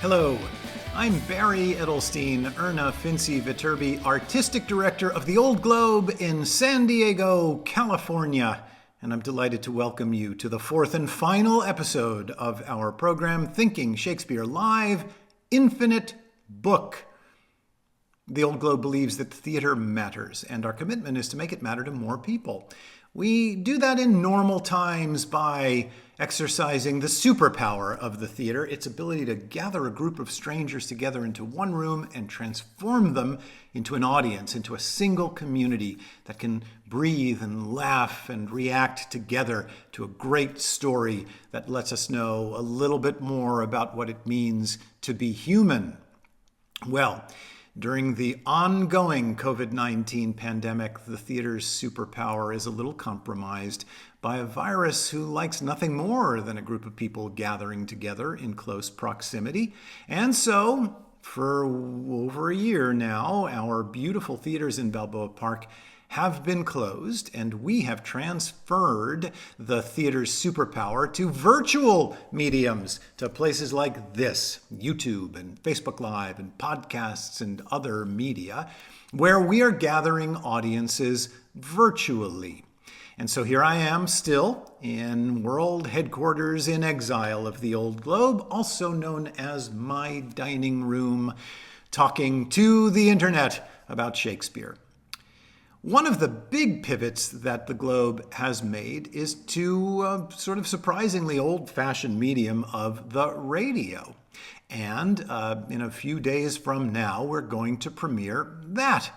Hello, I'm Barry Edelstein, Erna Fincy Viterbi, Artistic Director of the Old Globe in San Diego, California, and I'm delighted to welcome you to the fourth and final episode of our program, Thinking Shakespeare Live, Infinite Book. The Old Globe believes that theater matters, and our commitment is to make it matter to more people. We do that in normal times by exercising the superpower of the theater, its ability to gather a group of strangers together into one room and transform them into an audience, into a single community that can breathe and laugh and react together to a great story that lets us know a little bit more about what it means to be human. Well, during the ongoing COVID-19 pandemic, the theater's superpower is a little compromised by a virus who likes nothing more than a group of people gathering together in close proximity. And so, for over a year now, our beautiful theaters in Balboa Park have been closed, and we have transferred the theater's superpower to virtual mediums, to places like this, YouTube and Facebook Live and podcasts and other media, where we are gathering audiences virtually. And so here I am still in world headquarters in exile of the Old Globe, also known as my dining room, talking to the internet about Shakespeare. One of the big pivots that the Globe has made is to a sort of surprisingly old-fashioned medium of the radio. And in a few days from now, we're going to premiere that.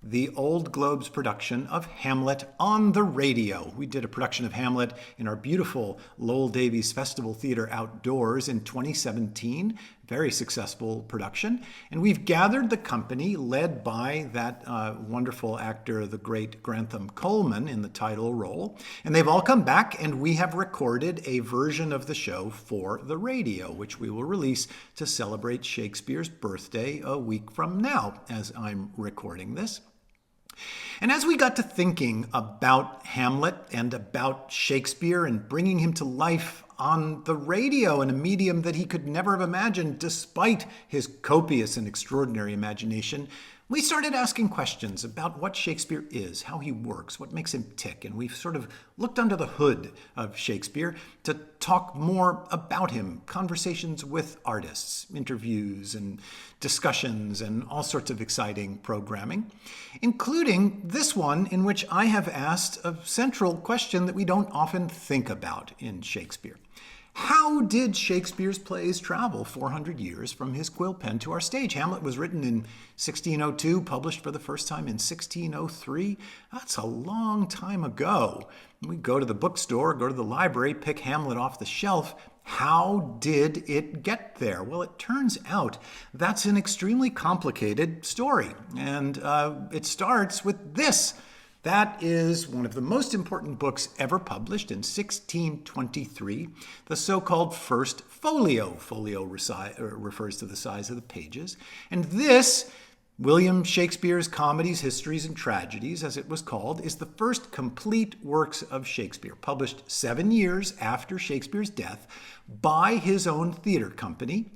The Old Globe's production of Hamlet on the radio. We did a production of Hamlet in our beautiful Lowell Davies Festival Theater outdoors in 2017. Very successful production. And we've gathered the company led by that wonderful actor, the great Grantham Coleman, in the title role. And they've all come back, and we have recorded a version of the show for the radio, which we will release to celebrate Shakespeare's birthday a week from now, as I'm recording this. And as we got to thinking about Hamlet and about Shakespeare and bringing him to life on the radio in a medium that he could never have imagined despite his copious and extraordinary imagination, we started asking questions about what Shakespeare is, how he works, what makes him tick, and we've sort of looked under the hood of Shakespeare to talk more about him, conversations with artists, interviews and discussions, and all sorts of exciting programming, including this one in which I have asked a central question that we don't often think about in Shakespeare. How did Shakespeare's plays travel 400 years from his quill pen to our stage? Hamlet was written in 1602, published for the first time in 1603. That's a long time ago. We go to the bookstore, go to the library, pick Hamlet off the shelf. How did it get there? Well, it turns out that's an extremely complicated story. And it starts with this. That is one of the most important books ever published in 1623, the so-called First Folio. Folio refers to the size of the pages. And this, William Shakespeare's Comedies, Histories, and Tragedies, as it was called, is the first complete works of Shakespeare, published 7 years after Shakespeare's death by his own theater company,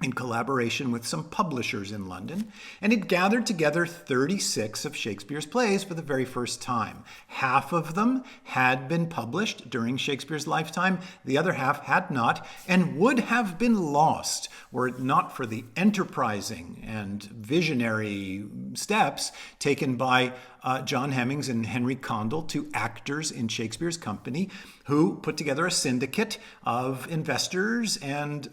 in collaboration with some publishers in London, and it gathered together 36 of Shakespeare's plays for the very first time. Half of them had been published during Shakespeare's lifetime, the other half had not, and would have been lost were it not for the enterprising and visionary steps taken by John Hemmings and Henry Condell, two actors in Shakespeare's company, who put together a syndicate of investors and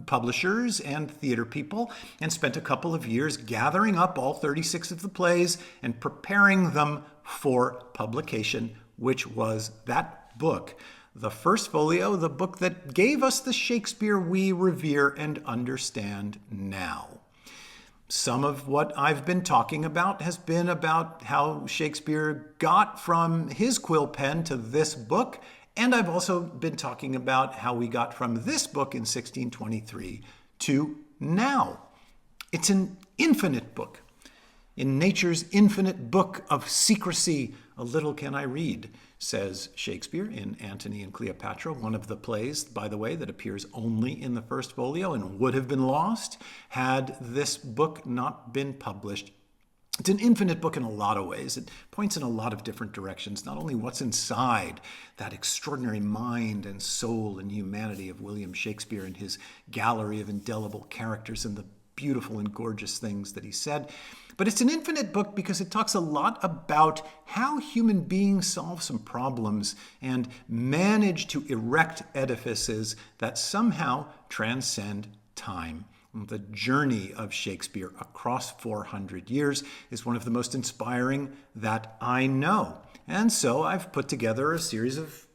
publishers and theater people, and spent a couple of years gathering up all 36 of the plays and preparing them for publication, which was that book, the First Folio, the book that gave us the Shakespeare we revere and understand now. Some of what I've been talking about has been about how Shakespeare got from his quill pen to this book, and I've also been talking about how we got from this book in 1623 to now. It's an infinite book. In nature's infinite book of secrecy, a little can I read, says Shakespeare in Antony and Cleopatra, one of the plays, by the way, that appears only in the First Folio and would have been lost had this book not been published. It's an infinite book in a lot of ways. It points in a lot of different directions, not only what's inside that extraordinary mind and soul and humanity of William Shakespeare and his gallery of indelible characters and the beautiful and gorgeous things that he said, but it's an infinite book because it talks a lot about how human beings solve some problems and manage to erect edifices that somehow transcend time. The journey of Shakespeare across 400 years is one of the most inspiring that I know. And so I've put together a series of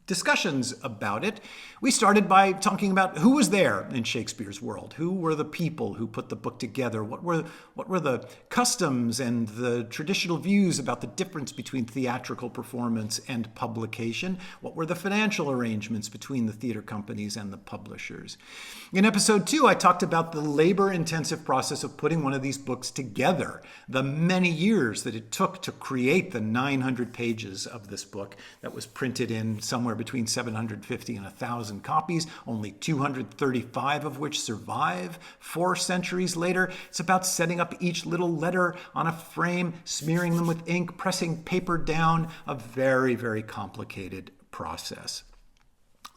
discussions about it. We started by talking about who was there in Shakespeare's world. Who were the people who put the book together? What were the customs and the traditional views about the difference between theatrical performance and publication? What were the financial arrangements between the theater companies and the publishers? In episode 2, I talked about the labor-intensive process of putting one of these books together, the many years that it took to create the 900 pages of this book that was printed in somewhere between 750 and 1,000 copies, only 235 of which survive 4 centuries later. It's about setting up each little letter on a frame, smearing them with ink, pressing paper down, a very, very complicated process.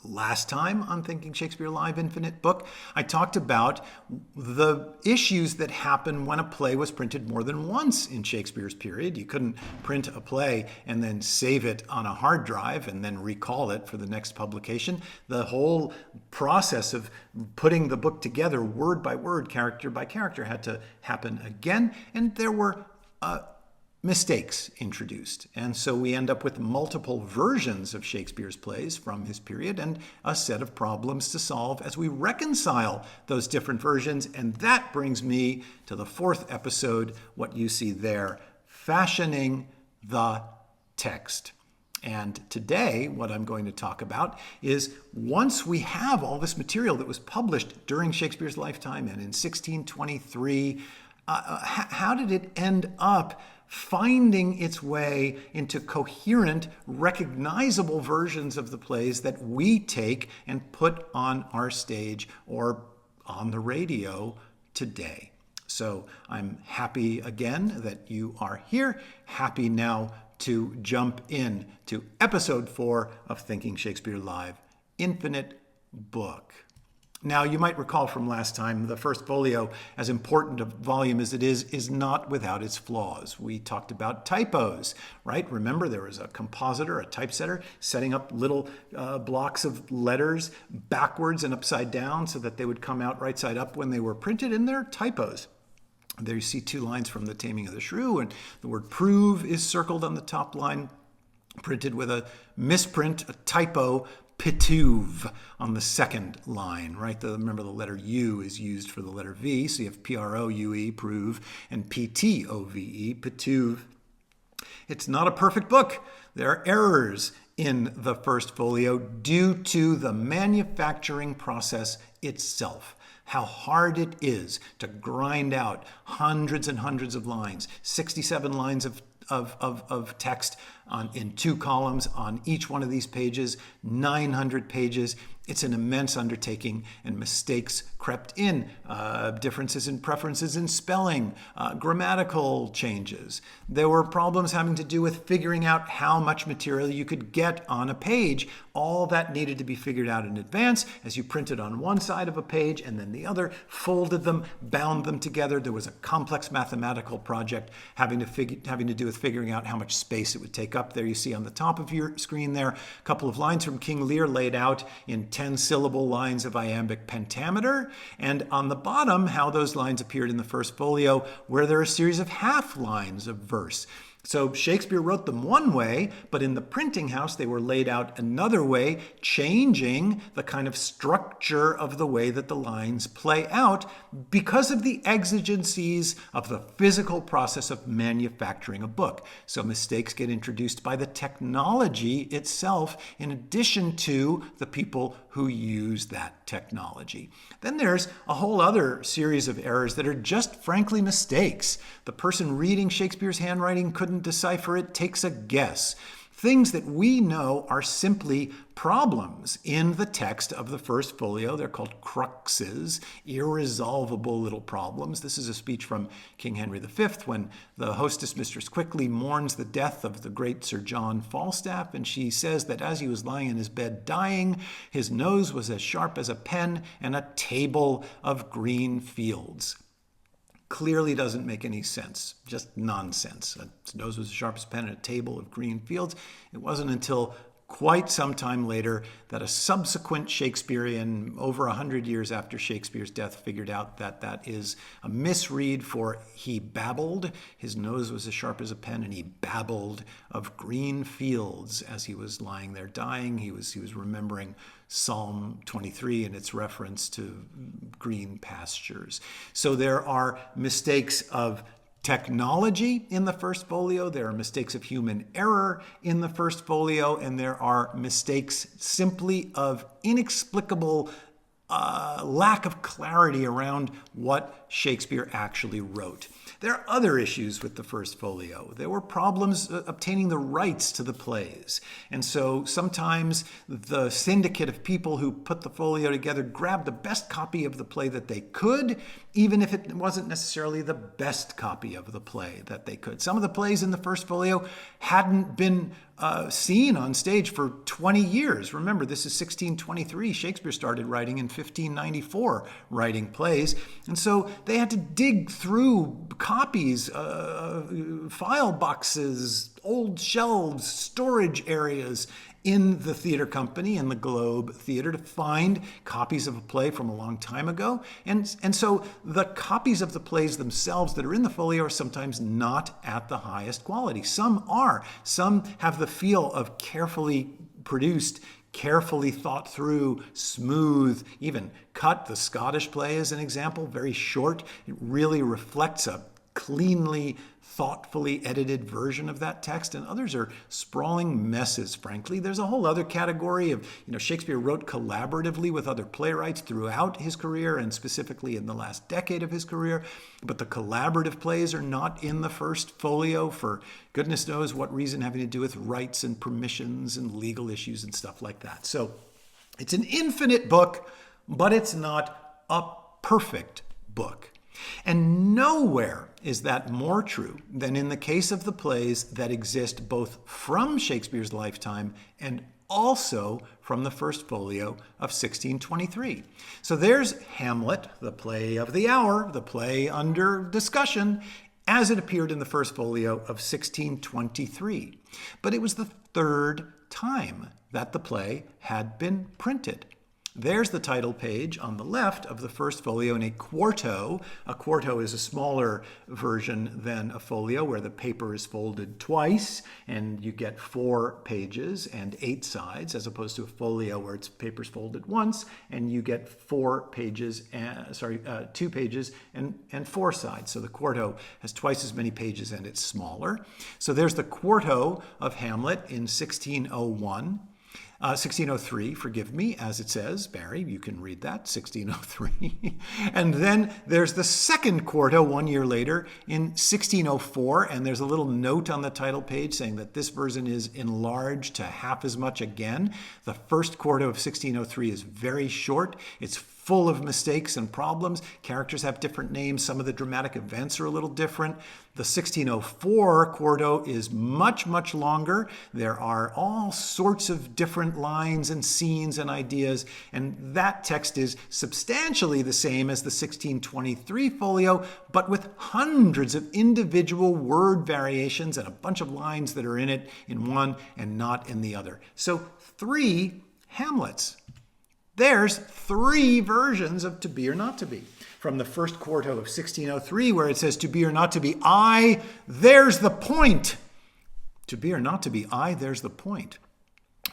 Last time on Thinking Shakespeare Live Infinite Book, I talked about the issues that happen when a play was printed more than once in Shakespeare's period. You couldn't print a play and then save it on a hard drive and then recall it for the next publication. The whole process of putting the book together word by word, character by character had to happen again, and there were mistakes introduced. And so we end up with multiple versions of Shakespeare's plays from his period and a set of problems to solve as we reconcile those different versions. And that brings me to the 4th episode, what you see there, fashioning the text. And today, what I'm going to talk about is once we have all this material that was published during Shakespeare's lifetime and in 1623, how did it end up finding its way into coherent, recognizable versions of the plays that we take and put on our stage or on the radio today? So I'm happy again that you are here, happy now to jump in to episode 4 of Thinking Shakespeare Live, Infinite Book. Now, you might recall from last time, the First Folio, as important a volume as it is not without its flaws. We talked about typos, right? Remember, there was a compositor, a typesetter, setting up little blocks of letters backwards and upside down so that they would come out right side up when they were printed, and they're typos. There you see 2 lines from The Taming of the Shrew, and the word prove is circled on the top line, printed with a misprint, a typo, pituve on the second line, right? Remember the letter U is used for the letter V, so you have P-R-O-U-E, prove, and P-T-O-V-E, pituve. It's not a perfect book. There are errors in the First Folio due to the manufacturing process itself. How hard it is to grind out hundreds and hundreds of lines, 67 lines of text in 2 columns on each one of these pages, 900 pages. It's an immense undertaking, and mistakes crept in, differences in preferences in spelling, grammatical changes. There were problems having to do with figuring out how much material you could get on a page. All that needed to be figured out in advance as you printed on one side of a page and then the other, folded them, bound them together. There was a complex mathematical project having to do with figuring out how much space it would take up. There you see on the top of your screen there, a couple of lines from King Lear laid out in 10-syllable lines of iambic pentameter, and on the bottom, how those lines appeared in the First Folio, where there are a series of half lines of verse. So Shakespeare wrote them one way, but in the printing house, they were laid out another way, changing the kind of structure of the way that the lines play out because of the exigencies of the physical process of manufacturing a book. So mistakes get introduced by the technology itself, in addition to the people who use that technology. Then there's a whole other series of errors that are just frankly mistakes. The person reading Shakespeare's handwriting couldn't decipher it, takes a guess. Things that we know are simply problems in the text of the First Folio. They're called cruxes, irresolvable little problems. This is a speech from King Henry V when the hostess mistress quickly mourns the death of the great Sir John Falstaff, and she says that as he was lying in his bed dying, his nose was as sharp as a pen and a table of green fields. Clearly doesn't make any sense. Just nonsense. His nose was as sharp as a pen and a table of green fields. It wasn't until quite some time later that a subsequent Shakespearean, over 100 years after Shakespeare's death, figured out that that is a misread for he babbled. His nose was as sharp as a pen and he babbled of green fields as he was lying there dying. He was remembering Psalm 23 and its reference to green pastures. So there are mistakes of technology in the First Folio, there are mistakes of human error in the First Folio, and there are mistakes simply of inexplicable lack of clarity around what Shakespeare actually wrote. There are other issues with the First Folio. There were problems obtaining the rights to the plays. And so sometimes the syndicate of people who put the folio together grabbed the best copy of the play that they could, even if it wasn't necessarily the best copy of the play that they could. Some of the plays in the First Folio hadn't been seen on stage for 20 years. Remember, this is 1623. Shakespeare started writing in 1594, writing plays. And so they had to dig through copies, file boxes, old shelves, storage areas in the theater company and the Globe Theater to find copies of a play from a long time ago. And so the copies of the plays themselves that are in the folio are sometimes not at the highest quality. Some are. Some have the feel of carefully produced, carefully thought through, smooth, even cut. The Scottish play is an example, very short. It really reflects a cleanly, thoughtfully edited version of that text, and others are sprawling messes, frankly. There's a whole other category of, Shakespeare wrote collaboratively with other playwrights throughout his career, and specifically in the last decade of his career, but the collaborative plays are not in the First Folio for goodness knows what reason, having to do with rights and permissions and legal issues and stuff like that. So it's an infinite book, but it's not a perfect book. And nowhere is that more true than in the case of the plays that exist both from Shakespeare's lifetime and also from the First Folio of 1623. So there's Hamlet, the play of the hour, the play under discussion, as it appeared in the First Folio of 1623. But it was the third time that the play had been printed. There's the title page on the left of the First Folio in a quarto. A quarto is a smaller version than a folio where the paper is folded twice and you get 4 pages and 8 sides, as opposed to a folio where its paper's folded once and you get 2 pages and 4 sides. So the quarto has twice as many pages and it's smaller. So there's the quarto of Hamlet in 1603, forgive me, as it says. Barry, you can read that, 1603. And then there's the second quarto 1 year later in 1604, and there's a little note on the title page saying that this version is enlarged to half as much again. The first quarto of 1603 is very short. It's full of mistakes and problems. Characters have different names. Some of the dramatic events are a little different. The 1604 quarto is much, much longer. There are all sorts of different lines and scenes and ideas, and that text is substantially the same as the 1623 folio, but with hundreds of individual word variations and a bunch of lines that are in it in one and not in the other. So 3 Hamlets. There's 3 versions of To Be or Not to Be. From the first quarto of 1603, where it says to be or not to be, I, there's the point. To be or not to be, I, there's the point.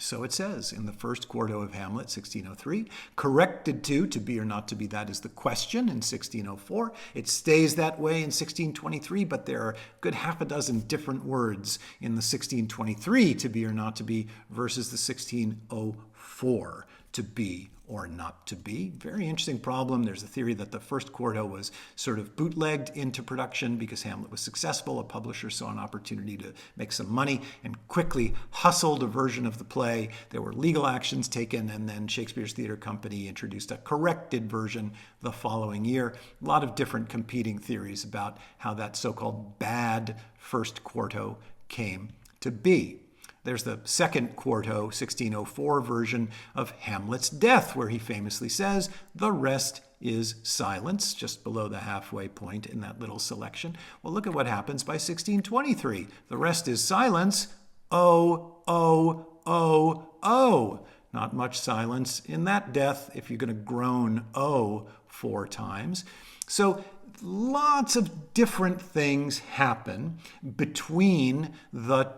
So it says in the first quarto of Hamlet, 1603, corrected to be or not to be, that is the question in 1604. It stays that way in 1623, but there are a good half a dozen different words in the 1623 to be or not to be versus the 1604. to be or not to be. Very interesting problem. There's a theory that the first quarto was sort of bootlegged into production because Hamlet was successful. A publisher saw an opportunity to make some money and quickly hustled a version of the play. There were legal actions taken, and then Shakespeare's Theatre Company introduced a corrected version the following year. A lot of different competing theories about how that so-called bad first quarto came to be. There's the second quarto, 1604 version of Hamlet's death, where he famously says, "The rest is silence," just below the halfway point in that little selection. Well, look at what happens by 1623. "The rest is silence. Oh, oh, oh, oh." Not much silence in that death if you're going to groan "oh" 4 times. So lots of different things happen between the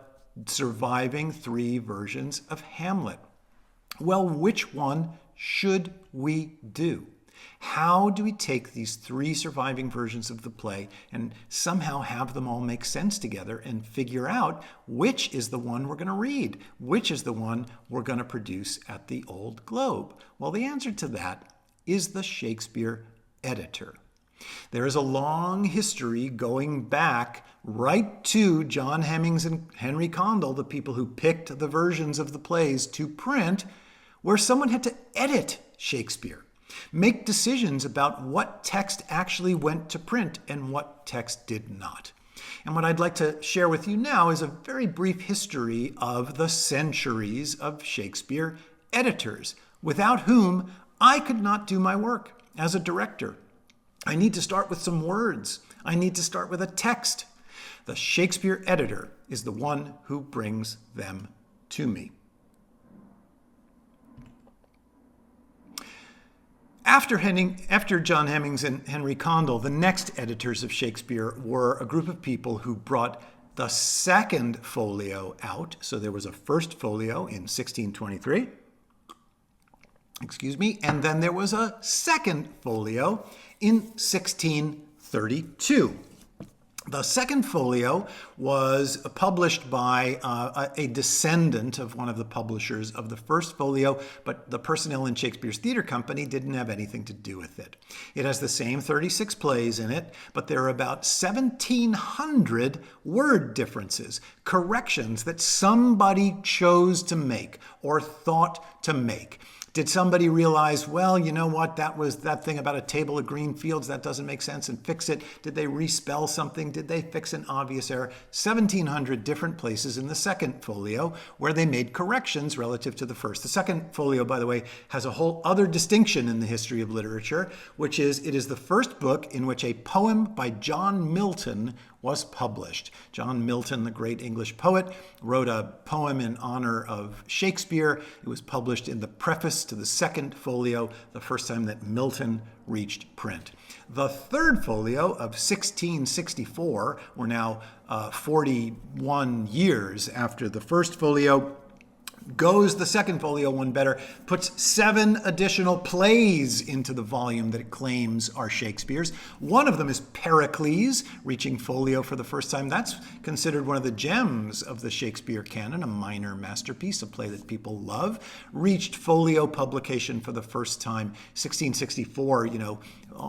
surviving 3 versions of Hamlet. Well, which one should we do? How do we take these 3 surviving versions of the play and somehow have them all make sense together and figure out which is the one we're going to read, which is the one we're going to produce at the Old Globe? Well, the answer to that is the Shakespeare editor. There is a long history going back right to John Hemmings and Henry Condell, the people who picked the versions of the plays to print, where someone had to edit Shakespeare, make decisions about what text actually went to print and what text did not. And what I'd like to share with you now is a very brief history of the centuries of Shakespeare editors, without whom I could not do my work as a director. I need to start with some words. I need to start with a text. The Shakespeare editor is the one who brings them to me. After John Hemmings and Henry Condell, the next editors of Shakespeare were a group of people who brought the second folio out. So there was a first folio in 1623. And then there was a second folio in 1632. The second folio was published by a descendant of one of the publishers of the first folio, but the personnel in Shakespeare's Theatre Company didn't have anything to do with it. It has the same 36 plays in it, but there are about 1,700 word differences, corrections that somebody chose to make or thought to make. Did somebody realize, well, you know what, that thing about a table of green fields, that doesn't make sense, and fix it? Did they respell something? Did they fix an obvious error? 1,700 different places in the second folio where they made corrections relative to the first. The second folio, by the way, has a whole other distinction in the history of literature, which is it is the first book in which a poem by John Milton was published. John Milton, the great English poet, wrote a poem in honor of Shakespeare. It was published in the preface to the second folio, the first time that Milton reached print. The third folio of 1664, we're now 41 years after the first folio, goes the second folio one better, puts 7 additional plays into the volume that it claims are Shakespeare's. One of them is Pericles, reaching folio for the first time. That's considered one of the gems of the Shakespeare canon, a minor masterpiece, a play that people love. Reached folio publication for the first time, 1664,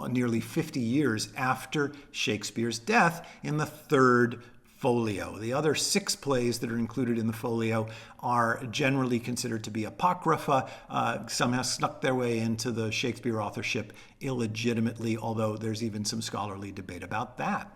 nearly 50 years after Shakespeare's death, in the third folio. The other 6 plays that are included in the folio are generally considered to be apocrypha. Some have snuck their way into the Shakespeare authorship illegitimately, although there's even some scholarly debate about that.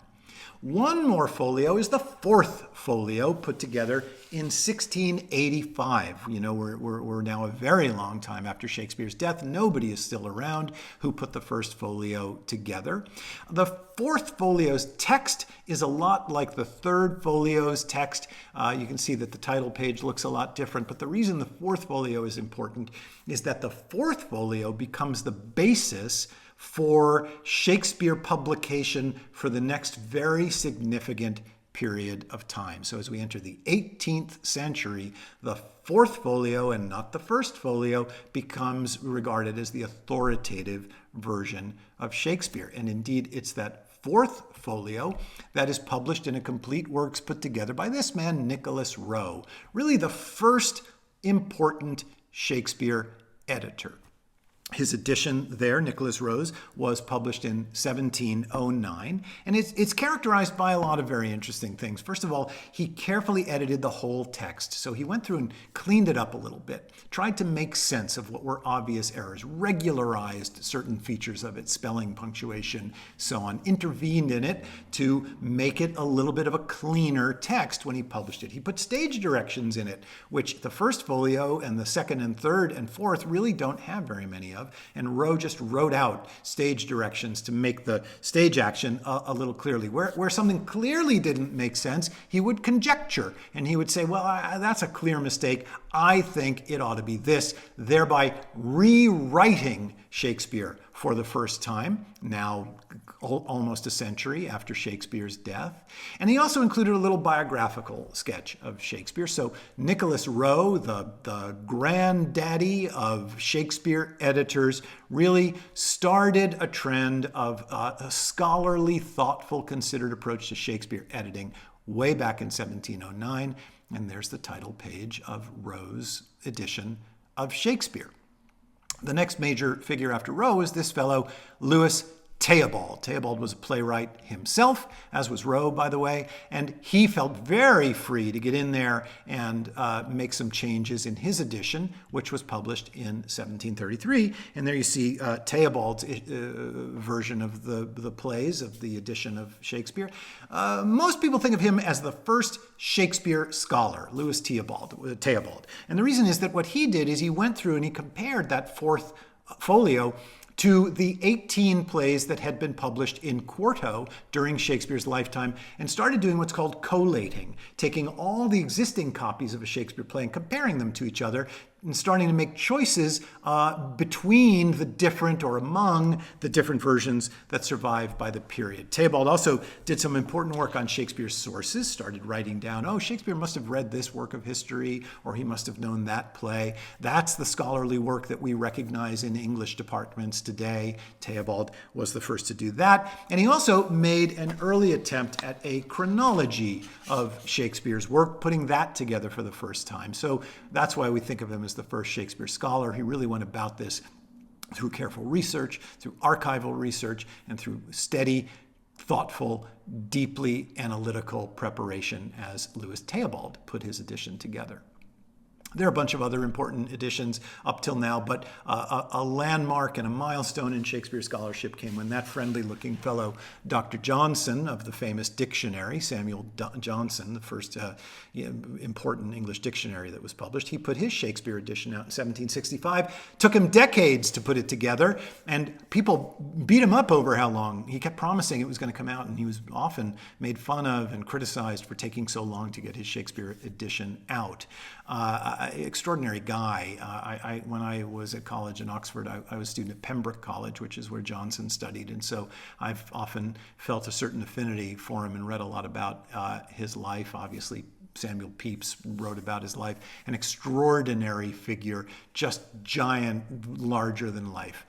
One more folio is the fourth folio, put together in 1685. We're now a very long time after Shakespeare's death. Nobody is still around who put the first folio together. The fourth folio's text is a lot like the third folio's text. You can see that the title page looks a lot different, but the reason the fourth folio is important is that the fourth folio becomes the basis for Shakespeare publication for the next very significant period of time. So as we enter the 18th century, the fourth folio, and not the first folio, becomes regarded as the authoritative version of Shakespeare. And indeed, it's that fourth folio that is published in a complete works put together by this man, Nicholas Rowe, really the first important Shakespeare editor. His edition there, Nicholas Rowe's, was published in 1709, and it's characterized by a lot of very interesting things. First of all, he carefully edited the whole text, so he went through and cleaned it up a little bit, tried to make sense of what were obvious errors, regularized certain features of it, spelling, punctuation, so on, intervened in it to make it a little bit of a cleaner text when he published it. He put stage directions in it, which the First Folio and the second and third and fourth really don't have very many of. And Rowe just wrote out stage directions to make the stage action a little clearly. Where something clearly didn't make sense, he would conjecture, and he would say, well, that's a clear mistake. I think it ought to be this, thereby rewriting Shakespeare for the first time, now almost a century after Shakespeare's death. And he also included a little biographical sketch of Shakespeare. So Nicholas Rowe, the granddaddy of Shakespeare editors, really started a trend of a scholarly, thoughtful, considered approach to Shakespeare editing way back in 1709. And there's the title page of Rowe's edition of Shakespeare. The next major figure after Rowe is this fellow, Lewis Tabald. Tabald was a playwright himself, as was Rowe, by the way, and he felt very free to get in there and make some changes in his edition, which was published in 1733. And there you see Theobald's version of the plays of the edition of Shakespeare. Most people think of him as the first Shakespeare scholar, Lewis Theobald. And the reason is that what he did is he went through and he compared that Fourth Folio to the 18 plays that had been published in quarto during Shakespeare's lifetime and started doing what's called collating, taking all the existing copies of a Shakespeare play and comparing them to each other and starting to make choices between the different or among the different versions that survived by the period. Tabald also did some important work on Shakespeare's sources, started writing down, oh, Shakespeare must have read this work of history, or he must have known that play. That's the scholarly work that we recognize in English departments today. Tabald was the first to do that. And he also made an early attempt at a chronology of Shakespeare's work, putting that together for the first time. So that's why we think of him as the first Shakespeare scholar. He really went about this through careful research, through archival research, and through steady, thoughtful, deeply analytical preparation as Lewis Tabald put his edition together. There are a bunch of other important editions up till now, but a landmark and a milestone in Shakespeare scholarship came when that friendly-looking fellow, Dr. Johnson of the famous dictionary, Samuel Johnson, the first important English dictionary that was published, he put his Shakespeare edition out in 1765. Took him decades to put it together, and people beat him up over how long. He kept promising it was going to come out, and he was often made fun of and criticized for taking so long to get his Shakespeare edition out. Extraordinary guy. When I was at college in Oxford, I was a student at Pembroke College, which is where Johnson studied, and so I've often felt a certain affinity for him and read a lot about his life. Obviously, Samuel Pepys wrote about his life. An extraordinary figure, just giant, larger than life.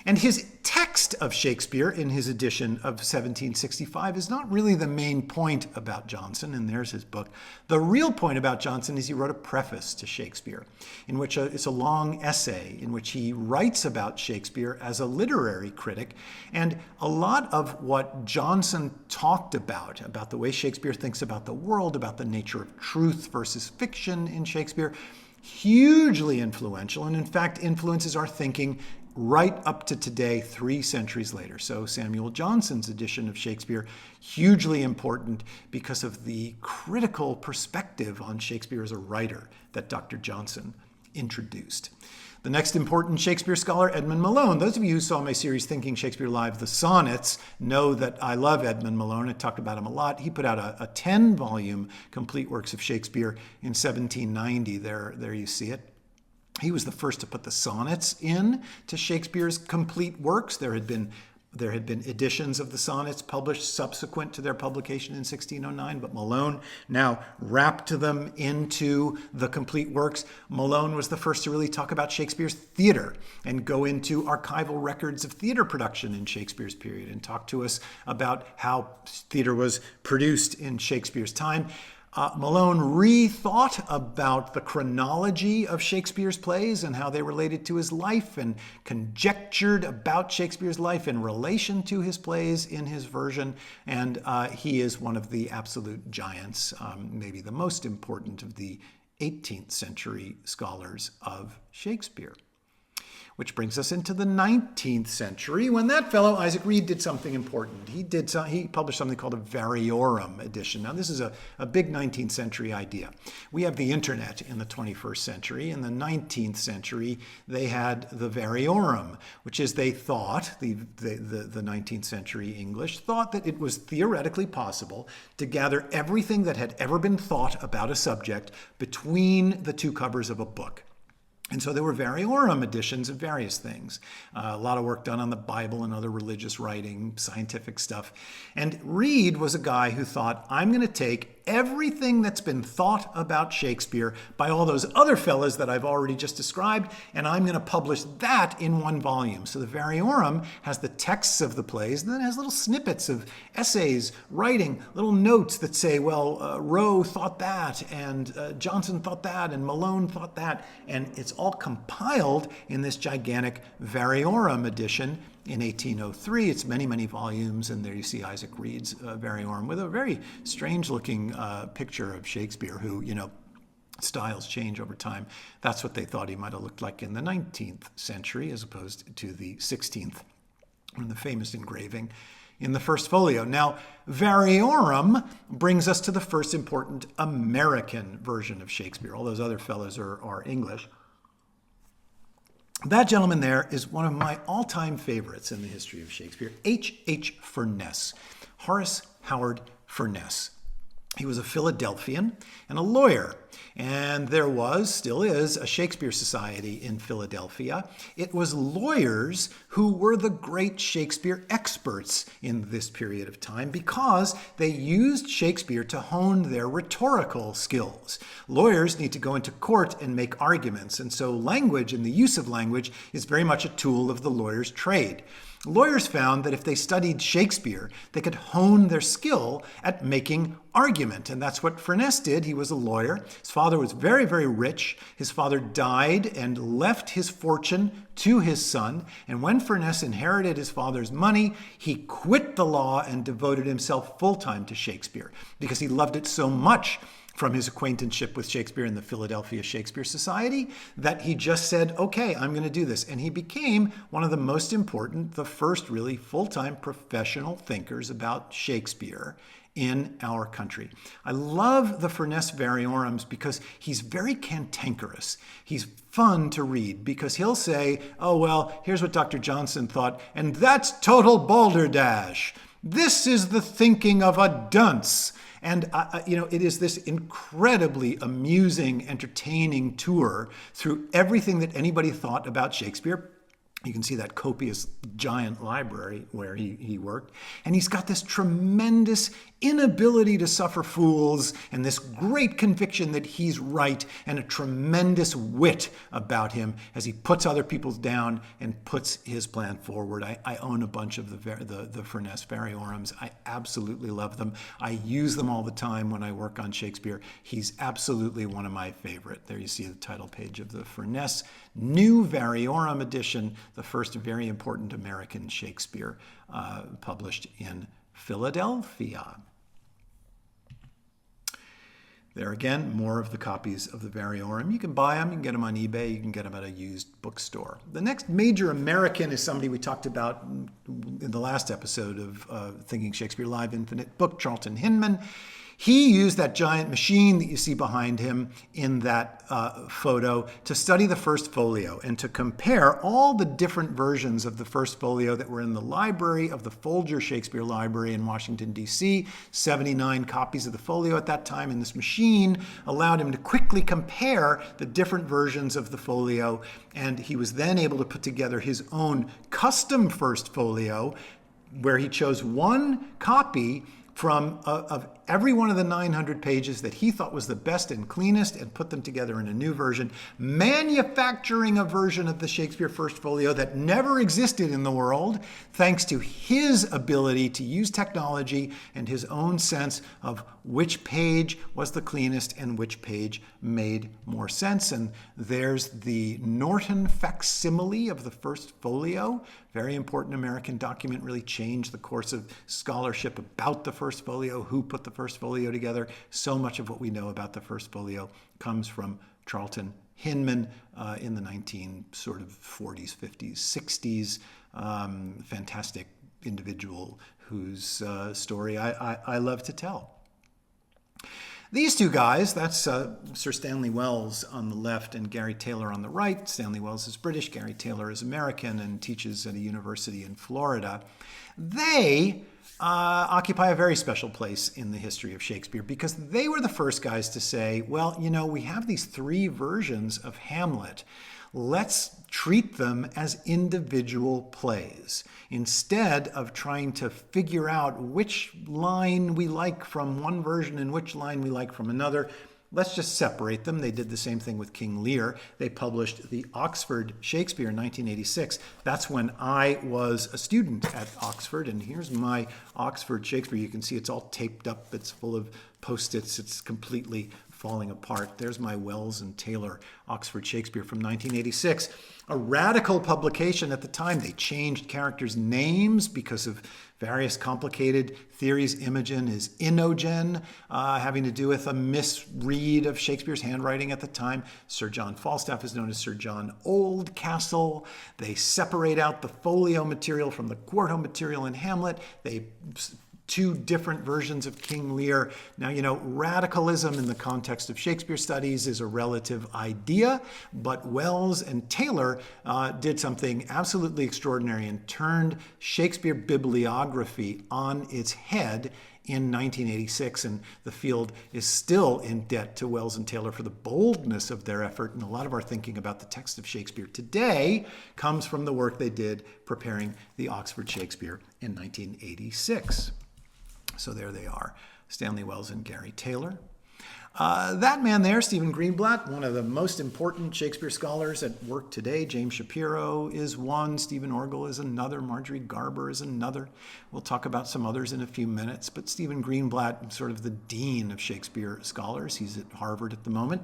And his text of Shakespeare in his edition of 1765 is not really the main point about Johnson, and there's his book. The real point about Johnson is he wrote a preface to Shakespeare, in which it's a long essay in which he writes about Shakespeare as a literary critic. And a lot of what Johnson talked about the way Shakespeare thinks about the world, about the nature of truth versus fiction in Shakespeare, hugely influential, and in fact influences our thinking right up to today, 3 centuries later. So Samuel Johnson's edition of Shakespeare, hugely important because of the critical perspective on Shakespeare as a writer that Dr. Johnson introduced. The next important Shakespeare scholar, Edmund Malone. Those of you who saw my series Thinking Shakespeare Live, The Sonnets, know that I love Edmund Malone. I talked about him a lot. He put out a 10-volume Complete Works of Shakespeare in 1790. There you see it. He was the first to put the sonnets in to Shakespeare's complete works. There had been editions of the sonnets published subsequent to their publication in 1609, but Malone now wrapped them into the complete works. Malone was the first to really talk about Shakespeare's theater and go into archival records of theater production in Shakespeare's period and talk to us about how theater was produced in Shakespeare's time. Malone rethought about the chronology of Shakespeare's plays and how they related to his life, and conjectured about Shakespeare's life in relation to his plays in his version. And he is one of the absolute giants, maybe the most important of the 18th century scholars of Shakespeare. Which brings us into the 19th century, when that fellow, Isaac Reed, did something important. He published something called a Variorum edition. Now, this is a big 19th century idea. We have the internet in the 21st century. In the 19th century, they had the Variorum, which is, they thought, the 19th century English, thought that it was theoretically possible to gather everything that had ever been thought about a subject between the two covers of a book. And so there were Variorum editions of various things. A lot of work done on the Bible and other religious writing, scientific stuff. And Reed was a guy who thought, I'm going to take everything that's been thought about Shakespeare by all those other fellas that I've already just described, and I'm going to publish that in one volume. So the Variorum has the texts of the plays, and then it has little snippets of essays, writing, little notes that say, well, Rowe thought that, and Johnson thought that, and Malone thought that, and it's all compiled in this gigantic Variorum edition in 1803. It's many, many volumes, and there you see Isaac Reed's Variorum with a very strange-looking picture of Shakespeare, who, styles change over time. That's what they thought he might have looked like in the 19th century, as opposed to the 16th, when the famous engraving in the First Folio. Now, Variorum brings us to the first important American version of Shakespeare. All those other fellows are English. That gentleman there is one of my all-time favorites in the history of Shakespeare, H.H. Furness, Horace Howard Furness. He was a Philadelphian and a lawyer, and there was, still is, a Shakespeare Society in Philadelphia. It was lawyers who were the great Shakespeare experts in this period of time because they used Shakespeare to hone their rhetorical skills. Lawyers need to go into court and make arguments, and so language and the use of language is very much a tool of the lawyer's trade. Lawyers found that if they studied Shakespeare, they could hone their skill at making argument. And that's what Furness did. He was a lawyer. His father was very, very rich. His father died and left his fortune to his son. And when Furness inherited his father's money, he quit the law and devoted himself full-time to Shakespeare because he loved it so much from his acquaintanceship with Shakespeare in the Philadelphia Shakespeare Society, that he just said, okay, I'm going to do this. And he became one of the most important, the first really full-time professional thinkers about Shakespeare in our country. I love the Furness Variorums because he's very cantankerous. He's fun to read because he'll say, oh, well, here's what Dr. Johnson thought, and that's total balderdash. This is the thinking of a dunce. And, it is this incredibly amusing, entertaining tour through everything that anybody thought about Shakespeare. You can see that copious giant library where he worked. And he's got this tremendous inability to suffer fools and this great conviction that he's right and a tremendous wit about him as he puts other people down and puts his plan forward. I own a bunch of the Furness Variorums. I absolutely love them. I use them all the time when I work on Shakespeare. He's absolutely one of my favorite. There you see the title page of the Furness New Variorum edition, the first very important American Shakespeare published in Philadelphia. There again, more of the copies of the Variorum. You can buy them, you can get them on eBay, you can get them at a used bookstore. The next major American is somebody we talked about in the last episode of Thinking Shakespeare Live Infinite Book, Charlton Hinman. He used that giant machine that you see behind him in that photo to study the First Folio and to compare all the different versions of the First Folio that were in the library of the Folger Shakespeare Library in Washington, D.C., 79 copies of the folio at that time, and this machine allowed him to quickly compare the different versions of the folio, and he was then able to put together his own custom First Folio where he chose one copy from of every one of the 900 pages that he thought was the best and cleanest and put them together in a new version, manufacturing a version of the Shakespeare First Folio that never existed in the world, thanks to his ability to use technology and his own sense of which page was the cleanest and which page made more sense. And there's the Norton facsimile of the First Folio, very important American document, really changed the course of scholarship about the First Folio, who put the First Folio together. So much of what we know about the First Folio comes from Charlton Hinman in the 40s, 50s, 60s. Fantastic individual whose story I love to tell. These two guys, that's Sir Stanley Wells on the left and Gary Taylor on the right. Stanley Wells is British, Gary Taylor is American and teaches at a university in Florida. They occupy a very special place in the history of Shakespeare because they were the first guys to say, well, you know, we have these three versions of Hamlet. Let's treat them as individual plays instead of trying to figure out which line we like from one version and which line we like from another. Let's just separate them. They did the same thing with King Lear. They published the Oxford Shakespeare in 1986. That's when I was a student at Oxford, and here's my Oxford Shakespeare. You can see it's all taped up. It's full of Post-its. It's completely falling apart. There's my Wells and Taylor Oxford Shakespeare from 1986. A radical publication at the time. They changed characters' names because of various complicated theories. Imogen is Inogen, having to do with a misread of Shakespeare's handwriting at the time. Sir John Falstaff is known as Sir John Oldcastle. They separate out the folio material from the quarto material in Hamlet. They two different versions of King Lear. Now, you know, radicalism in the context of Shakespeare studies is a relative idea, but Wells and Taylor did something absolutely extraordinary and turned Shakespeare bibliography on its head in 1986, and the field is still in debt to Wells and Taylor for the boldness of their effort, and a lot of our thinking about the text of Shakespeare today comes from the work they did preparing the Oxford Shakespeare in 1986. So there they are, Stanley Wells and Gary Taylor. That man there, Stephen Greenblatt, one of the most important Shakespeare scholars at work today. James Shapiro is one, Stephen Orgel is another, Marjorie Garber is another. We'll talk about some others in a few minutes, but Stephen Greenblatt, sort of the dean of Shakespeare scholars. He's at Harvard at the moment.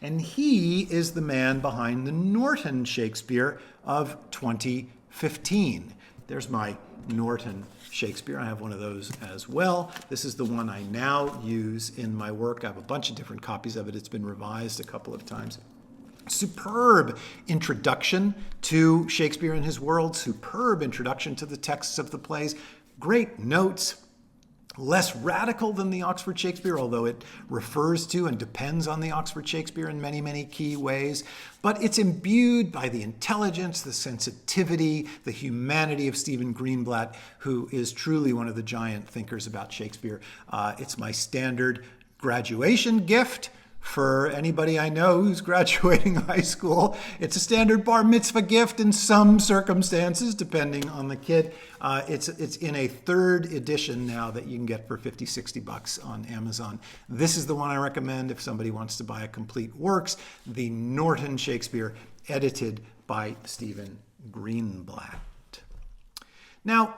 And he is the man behind the Norton Shakespeare of 2015. There's my Norton Shakespeare. I have one of those as well. This is the one I now use in my work. I have a bunch of different copies of it. It's been revised a couple of times. Superb introduction to Shakespeare and his world. Superb introduction to the texts of the plays. Great notes. Less radical than the Oxford Shakespeare, although it refers to and depends on the Oxford Shakespeare in many, many key ways. But it's imbued by the intelligence, the sensitivity, the humanity of Stephen Greenblatt, who is truly one of the giant thinkers about Shakespeare. It's my standard graduation gift for anybody I know who's graduating high school. It's a standard bar mitzvah gift in some circumstances, depending on the kid. It's in a third edition now that you can get for $50, $60 on Amazon. This is the one I recommend if somebody wants to buy a complete works, the Norton Shakespeare, edited by Stephen Greenblatt. Now,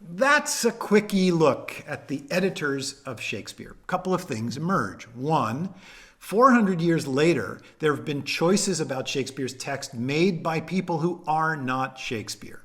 that's a quickie look at the editors of Shakespeare. A couple of things emerge. One, 400 years later, there have been choices about Shakespeare's text made by people who are not Shakespeare.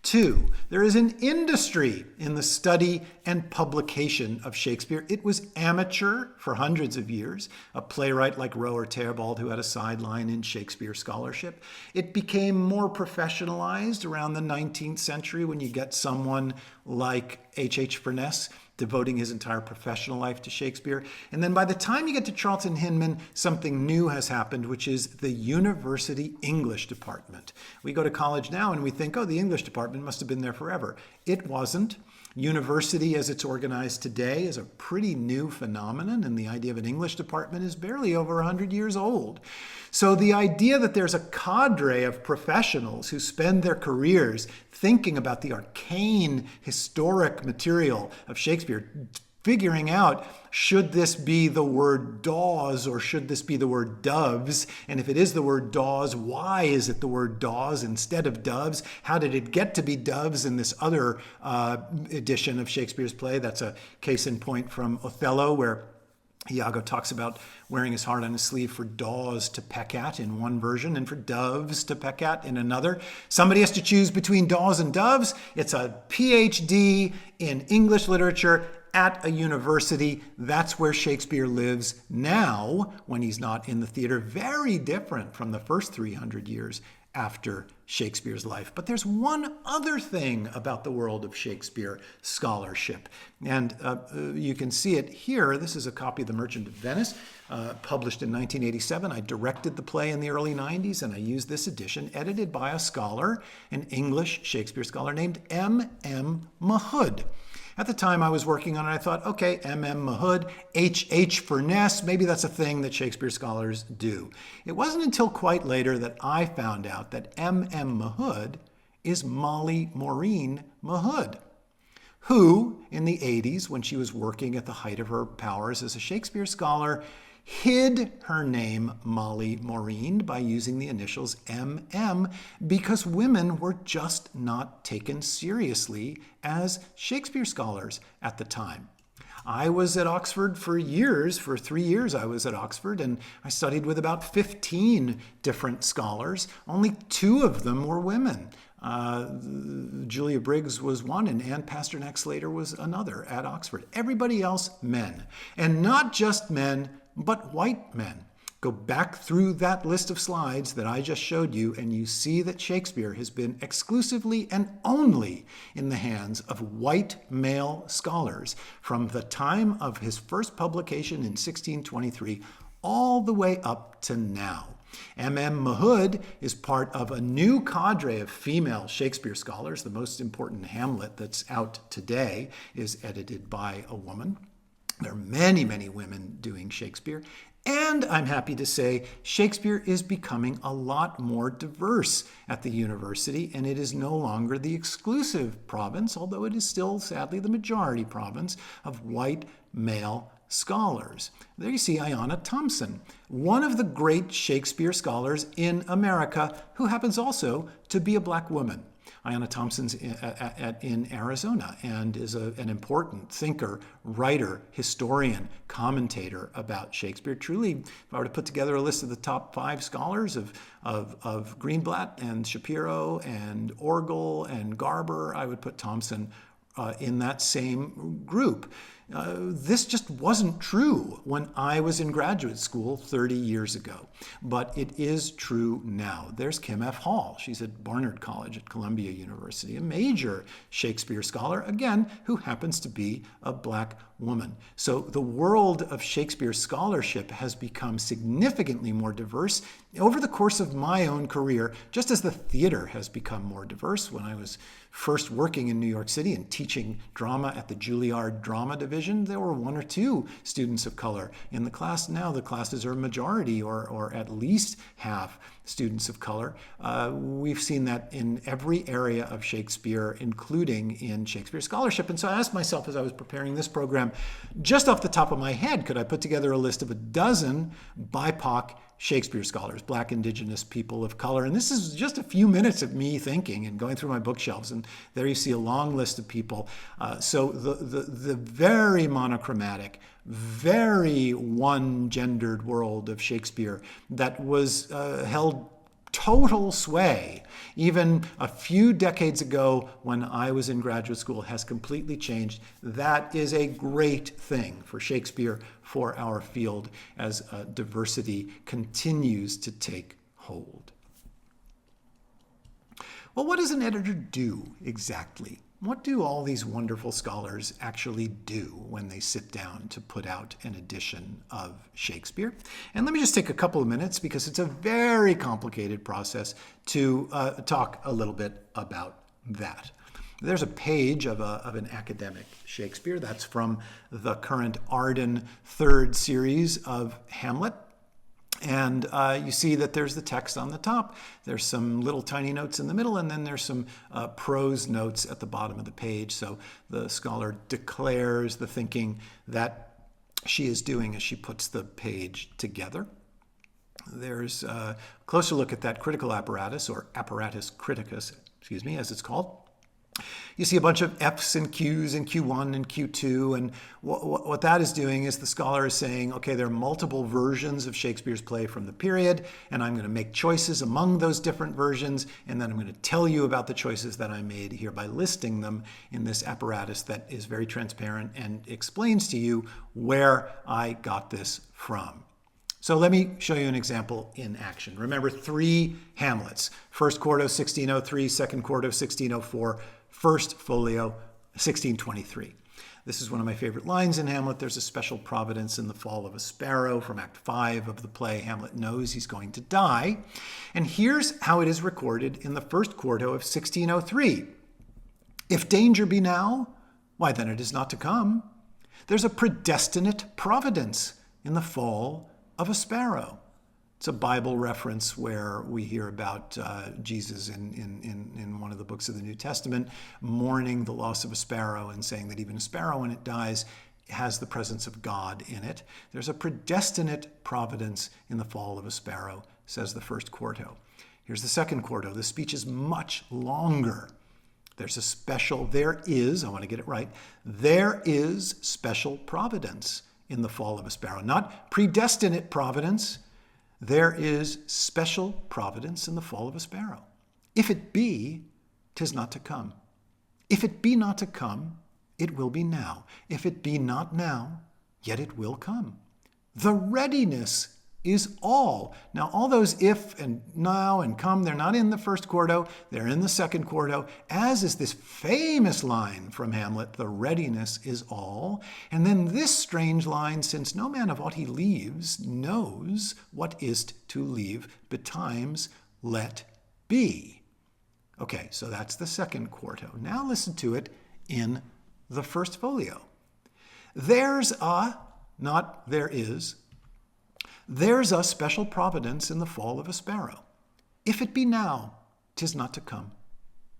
Two, there is an industry in the study and publication of Shakespeare. It was amateur for hundreds of years, a playwright like Rowe or Tabald who had a sideline in Shakespeare scholarship. It became more professionalized around the 19th century when you get someone like H.H. Furness devoting his entire professional life to Shakespeare. And then by the time you get to Charlton Hinman, something new has happened, which is the University English Department. We go to college now and we think, oh, the English department must have been there forever. It wasn't. University, as it's organized today, is a pretty new phenomenon, and the idea of an English department is barely over 100 years old. So the idea that there's a cadre of professionals who spend their careers thinking about the arcane historic material of Shakespeare, figuring out, should this be the word daws or should this be the word doves? And if it is the word daws, why is it the word daws instead of doves? How did it get to be doves in this other edition of Shakespeare's play? That's a case in point from Othello, where Iago talks about wearing his heart on his sleeve for daws to peck at in one version and for doves to peck at in another. Somebody has to choose between daws and doves. It's a PhD in English literature at a university. That's where Shakespeare lives now when he's not in the theater. Very different from the first 300 years after Shakespeare's life. But there's one other thing about the world of Shakespeare scholarship. And you can see it here. This is a copy of The Merchant of Venice, published in 1987. I directed the play in the early 90s, and I used this edition, edited by a scholar, an English Shakespeare scholar named M.M. Mahood. At the time I was working on it, I thought, okay, M.M. Mahood, H.H. Furness, maybe that's a thing that Shakespeare scholars do. It wasn't until quite later that I found out that M.M. Mahood is Molly Maureen Mahood, who, in the 80s, when she was working at the height of her powers as a Shakespeare scholar, hid her name Molly Maureen by using the initials M.M. because women were just not taken seriously as Shakespeare scholars at the time. I was at Oxford for years. For 3 years I was at Oxford, and I studied with about 15 different scholars. Only 2 of them were women. Julia Briggs was one, and Anne Pasternak-Slater was another at Oxford. Everybody else, men. And not just men, but white men. Go back through that list of slides that I just showed you, and you see that Shakespeare has been exclusively and only in the hands of white male scholars from the time of his first publication in 1623 all the way up to now. M.M. Mahood is part of a new cadre of female Shakespeare scholars. The most important Hamlet that's out today is edited by a woman. There are many, many women doing Shakespeare. And I'm happy to say Shakespeare is becoming a lot more diverse at the university, and it is no longer the exclusive province, although it is still, sadly, the majority province of white male scholars. There you see Ayanna Thompson, one of the great Shakespeare scholars in America, who happens also to be a black woman. Ayanna Thompson's in Arizona and is an important thinker, writer, historian, commentator about Shakespeare. Truly, if I were to put together a list of the top 5 scholars of Greenblatt and Shapiro and Orgel and Garber, I would put Thompson in that same group. This just wasn't true when I was in graduate school 30 years ago, but it is true now. There's Kim F. Hall. She's at Barnard College at Columbia University, a major Shakespeare scholar, again, who happens to be a black woman. So the world of Shakespeare scholarship has become significantly more diverse over the course of my own career, just as the theater has become more diverse. When I was first working in New York City and teaching drama at the Juilliard Drama Division, there were 1 or 2 students of color in the class. Now the classes are majority or at least half students of color. We've seen that in every area of Shakespeare, including in Shakespeare scholarship. And so I asked myself as I was preparing this program, just off the top of my head, could I put together a list of a dozen BIPOC Shakespeare scholars, black, indigenous people of color? And this is just a few minutes of me thinking and going through my bookshelves. And there you see a long list of people. So the very monochromatic, very one-gendered world of Shakespeare that was held total sway even a few decades ago when I was in graduate school has completely changed. That is a great thing for Shakespeare, for our field, as diversity continues to take hold. Well, what does an editor do exactly? What do all these wonderful scholars actually do when they sit down to put out an edition of Shakespeare? And let me just take a couple of minutes, because it's a very complicated process, to talk a little bit about that. There's a page of an academic Shakespeare. That's from the current Arden 3rd series of Hamlet. And you see that there's the text on the top. There's some little tiny notes in the middle, and then there's some prose notes at the bottom of the page. So the scholar declares the thinking that she is doing as she puts the page together. There's a closer look at that critical apparatus, or apparatus criticus, as it's called. You see a bunch of F's and Q's and Q1 and Q2, and what that is doing is the scholar is saying, okay, there are multiple versions of Shakespeare's play from the period, and I'm going to make choices among those different versions, and then I'm going to tell you about the choices that I made here by listing them in this apparatus that is very transparent and explains to you where I got this from. So let me show you an example in action. Remember 3 Hamlets: First Quarto 1603, Second Quarto 1604, First Folio 1623. This is one of my favorite lines in Hamlet. There's a special providence in the fall of a sparrow from Act 5 of the play. Hamlet knows he's going to die. And here's how it is recorded in the First Quarto of 1603. If danger be now, why then it is not to come. There's a predestinate providence in the fall of a sparrow. It's a Bible reference where we hear about Jesus in one of the books of the New Testament mourning the loss of a sparrow and saying that even a sparrow, when it dies, has the presence of God in it. There's a predestinate providence in the fall of a sparrow, says the First Quarto. Here's the Second Quarto. The speech is much longer. There is, I want to get it right, there is special providence in the fall of a sparrow. Not predestinate providence. There is special providence in the fall of a sparrow. If it be, 'tis not to come. If it be not to come, it will be now. If it be not now, yet it will come. The readiness is all. Now, all those if and now and come, they're not in the First Quarto, they're in the Second Quarto, as is this famous line from Hamlet, the readiness is all. And then this strange line, since no man of aught he leaves knows what is't to leave betimes let be. Okay, so that's the Second Quarto. Now listen to it in the First Folio. There's a, not there is, there's a special providence in the fall of a sparrow. If it be now, 'tis not to come.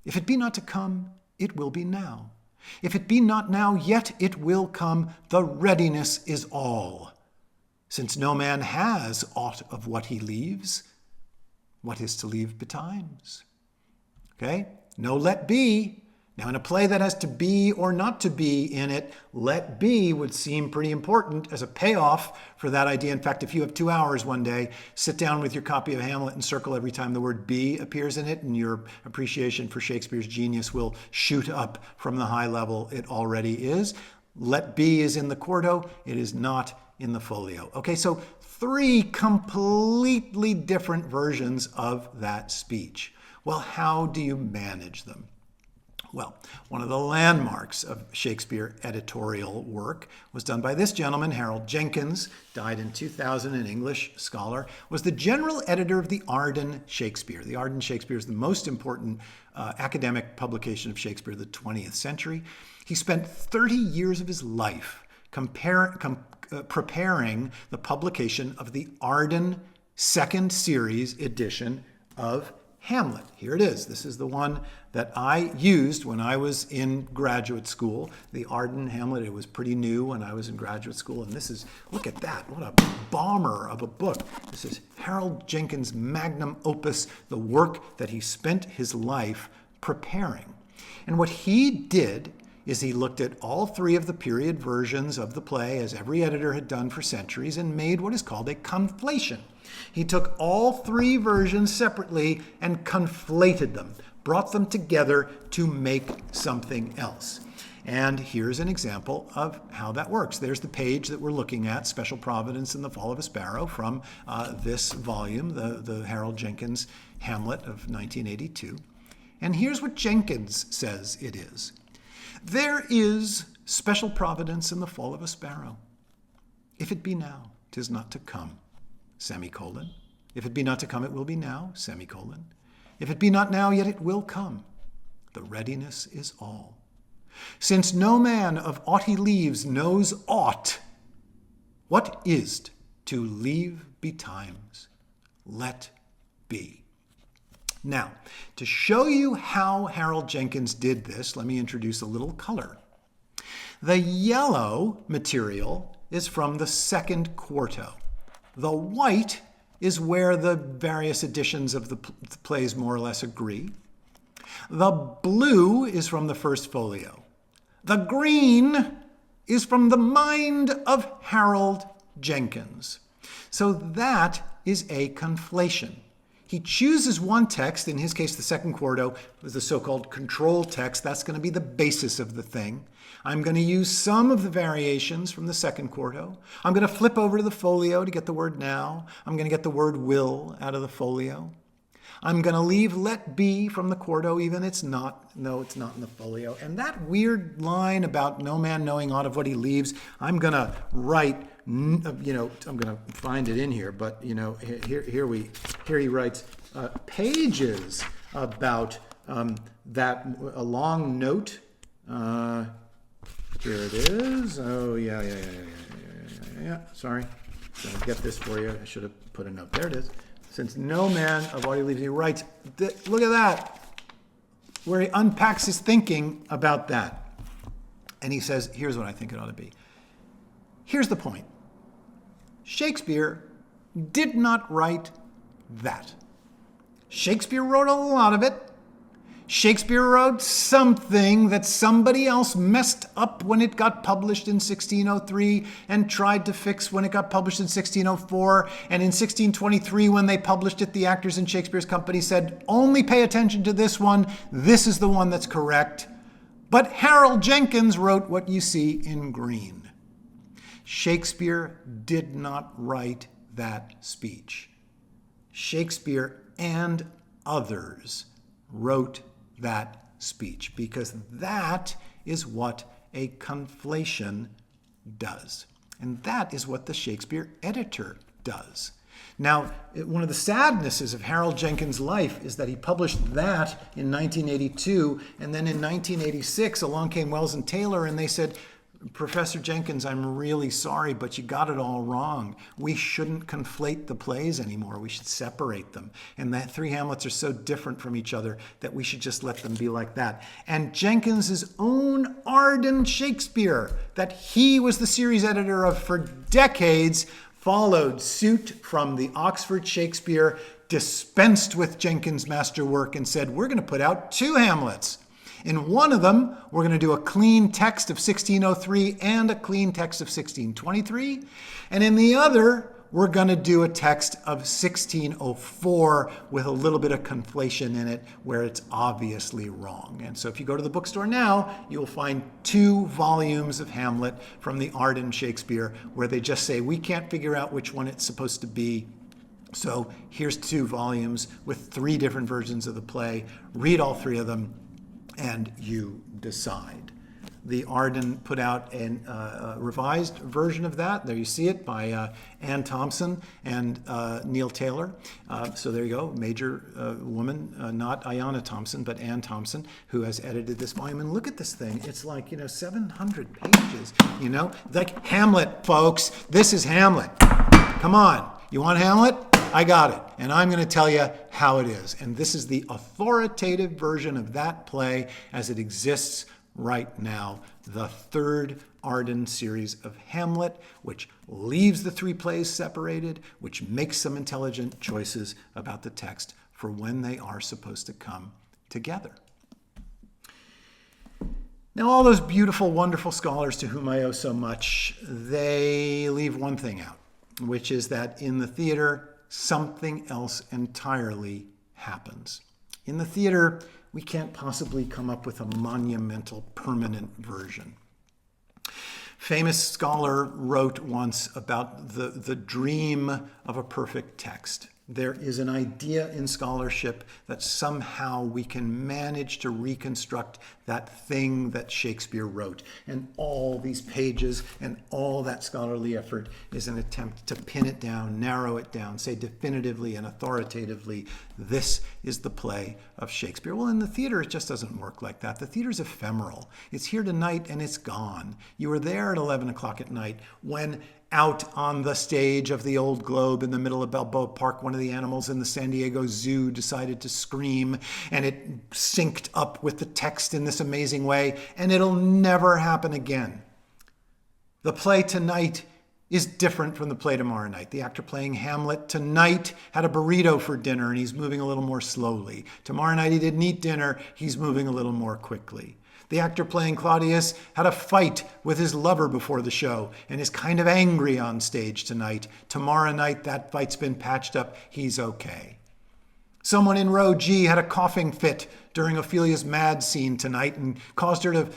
If it be not to come, it will be now. If it be not now, yet it will come. The readiness is all. Since no man has aught of what he leaves, what is to leave betimes? Okay? No let be. Now, in a play that has to be or not to be in it, let be would seem pretty important as a payoff for that idea. In fact, if you have 2 hours one day, sit down with your copy of Hamlet and circle every time the word be appears in it, and your appreciation for Shakespeare's genius will shoot up from the high level it already is. Let be is in the quarto. It is not in the folio. Okay, so 3 completely different versions of that speech. Well, how do you manage them? Well, one of the landmarks of Shakespeare editorial work was done by this gentleman, Harold Jenkins, died in 2000, an English scholar, was the general editor of the Arden Shakespeare. The Arden Shakespeare is the most important academic publication of Shakespeare of the 20th century. He spent 30 years of his life preparing the publication of the Arden second series edition of Hamlet. Here it is. This is the one that I used when I was in graduate school. The Arden Hamlet, it was pretty new when I was in graduate school. And this is, look at that. What a bomber of a book. This is Harold Jenkins' magnum opus, the work that he spent his life preparing. And what he did is he looked at all 3 of the period versions of the play, as every editor had done for centuries, and made what is called a conflation. He took all 3 versions separately and conflated them, brought them together to make something else. And here's an example of how that works. There's the page that we're looking at, Special Providence in the Fall of a Sparrow, from this volume, the Harold Jenkins Hamlet of 1982. And here's what Jenkins says it is. There is special providence in the fall of a sparrow. If it be now, 'tis not to come, semicolon. If it be not to come, it will be now, semicolon. If it be not now, yet it will come. The readiness is all. Since no man of aught he leaves knows aught, what is't to leave betimes. Let be. Now, to show you how Harold Jenkins did this, let me introduce a little color. The yellow material is from the second quarto. The white is where the various editions of the plays more or less agree. The blue is from the First Folio. The green is from the mind of Harold Jenkins. So that is a conflation. He chooses one text, in his case the second quarto was the so-called control text. That's going to be the basis of the thing. I'm going to use some of the variations from the second quarto. I'm going to flip over to the folio to get the word now. I'm going to get the word will out of the folio. I'm going to leave let be from the quarto, even it's not in the folio. And that weird line about no man knowing aught of what he leaves, I'm going to write, I'm going to find it in here, but here he writes pages about that, a long note. Here it is. Oh, yeah. Sorry. I'll get this for you. I should have put a note. There it is. Since no man of what he leaves, he writes, look at that, where he unpacks his thinking about that. And he says, here's what I think it ought to be. Here's the point. Shakespeare did not write that. Shakespeare wrote a lot of it. Shakespeare wrote something that somebody else messed up when it got published in 1603 and tried to fix when it got published in 1604. And in 1623, when they published it, the actors in Shakespeare's company said, only pay attention to this one. This is the one that's correct. But Harold Jenkins wrote what you see in green. Shakespeare did not write that speech. Shakespeare and others wrote that speech, because that is what a conflation does. And that is what the Shakespeare editor does. Now, one of the sadnesses of Harold Jenkins' life is that he published that in 1982, and then in 1986 along came Wells and Taylor, and they said, Professor Jenkins, I'm really sorry, but you got it all wrong. We shouldn't conflate the plays anymore. We should separate them. And the three Hamlets are so different from each other that we should just let them be like that. And Jenkins' own ardent Shakespeare, that he was the series editor of for decades, followed suit from the Oxford Shakespeare, dispensed with Jenkins' masterwork, and said, we're going to put out two Hamlets. In one of them, we're going to do a clean text of 1603 and a clean text of 1623. And in the other, we're going to do a text of 1604 with a little bit of conflation in it where it's obviously wrong. And so if you go to the bookstore now, you'll find 2 volumes of Hamlet from the Arden Shakespeare where they just say, we can't figure out which one it's supposed to be. So here's 2 volumes with 3 different versions of the play. Read all 3 of them, and you decide. The Arden put out a revised version of that. There you see it by Ayanna Thompson and Neil Taylor. So there you go, major woman, not Ayanna Thompson, but Ayanna Thompson, who has edited this volume. And look at this thing. It's like, 700 pages, Like Hamlet, folks. This is Hamlet. Come on. You want Hamlet? I got it. And I'm going to tell you how it is. And this is the authoritative version of that play as it exists right now, the 3rd Arden series of Hamlet, which leaves the 3 plays separated, which makes some intelligent choices about the text for when they are supposed to come together. Now, all those beautiful, wonderful scholars to whom I owe so much, they leave one thing out, which is that in the theater, something else entirely happens. In the theater, we can't possibly come up with a monumental, permanent version. Famous scholar wrote once about the dream of a perfect text. There is an idea in scholarship that somehow we can manage to reconstruct that thing that Shakespeare wrote. And all these pages and all that scholarly effort is an attempt to pin it down, narrow it down, say definitively and authoritatively, this is the play of Shakespeare. Well, in the theater, it just doesn't work like that. The theater's ephemeral. It's here tonight and it's gone. You were there at 11 o'clock at night when out on the stage of the Old Globe in the middle of Balboa Park, one of the animals in the San Diego Zoo decided to scream, and it synced up with the text in this amazing way, and it'll never happen again. The play tonight is different from the play tomorrow night. The actor playing Hamlet tonight had a burrito for dinner, and he's moving a little more slowly. Tomorrow night he didn't eat dinner, he's moving a little more quickly. The actor playing Claudius had a fight with his lover before the show and is kind of angry on stage tonight. Tomorrow night, that fight's been patched up. He's okay. Someone in row G had a coughing fit during Ophelia's mad scene tonight and caused her to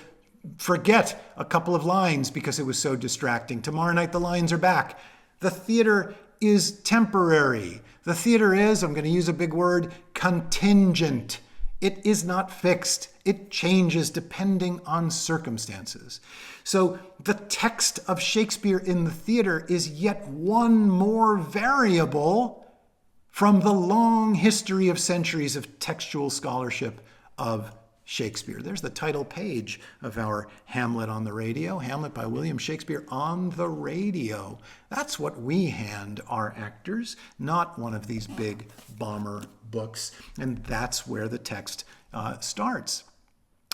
forget a couple of lines because it was so distracting. Tomorrow night, the lines are back. The theater is temporary. The theater is, I'm going to use a big word, contingent. It is not fixed. It changes depending on circumstances. So the text of Shakespeare in the theater is yet one more variable from the long history of centuries of textual scholarship of Shakespeare. There's the title page of our Hamlet on the radio. Hamlet by William Shakespeare on the radio. That's what we hand our actors, not one of these big bomber books. And that's where the text starts.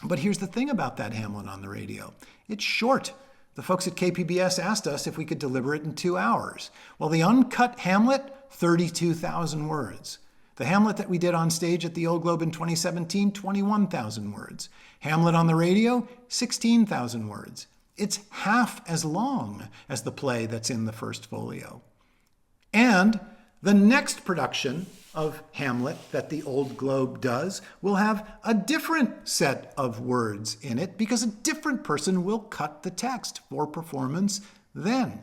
But here's the thing about that Hamlet on the radio. It's short. The folks at KPBS asked us if we could deliver it in 2 hours. Well, the uncut Hamlet, 32,000 words. The Hamlet that we did on stage at the Old Globe in 2017, 21,000 words. Hamlet on the radio, 16,000 words. It's half as long as the play that's in the First Folio. And the next production of Hamlet that the Old Globe does will have a different set of words in it because a different person will cut the text for performance then.